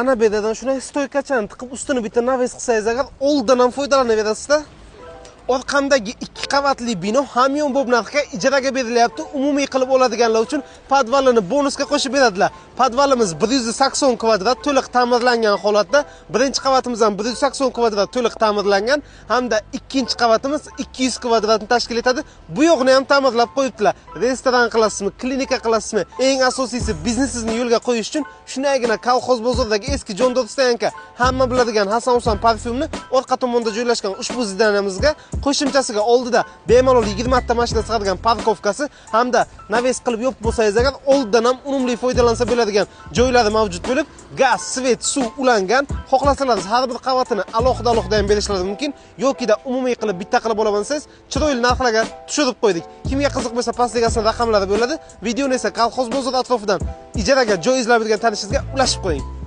Ana bedadan shunday stoykachani tiqib ustini bitta naves qilsangiz agar olddan ham foydalanaverasizda. Orqamdagi 2 qavatli bino hamyon bo'lib narxga ijaraga berilyapti. Umumiy qilib oladiganlar uchun podvalini bonusga qo'shib beradilar. Podvalimiz 180 kvadrat to'liq ta'mirlangan holatda, birinchi qavatimiz ham 180 kvadrat to'liq ta'mirlangan, hamda ikkinchi qavatimiz 200 kvadratni tashkil etadi. Bu yo'qni ham ta'mirlab qo'yibdilar. Restoran qilasizmi, klinika qilasizmi, eng asosiysi biznesingizni yo'lga qo'yish uchun shundaygina kolxoz bozoridagi eski Jon Dostoyanka hamma biladigan Hasan Husan parfyumni orqa tomonda joylashgan ushbu zidanamizga qo'shimchasiga oldida bemalol 20 ta mashina sig'adigan parkovkasi hamda naves qilib yopib bo'lsangiz agar oldidan ham unumli foydalansa bo'ladigan joylari mavjud bo'lib, gaz, svet, suv ulangan. Xohlasangiz har bir qavatini alohida ham berishlari mumkin, yokida umumiy qilib bitta qilib olaman desangiz, chiroyli narxlarga tushirib qo'ydik. Kimga qiziq bo'lsa pastligasini raqamlari bo'ladi. Videoni esa kolxoz bozor atrofidan ijaraga joy izlab yurgan tanishingizga ulashib qo'ying.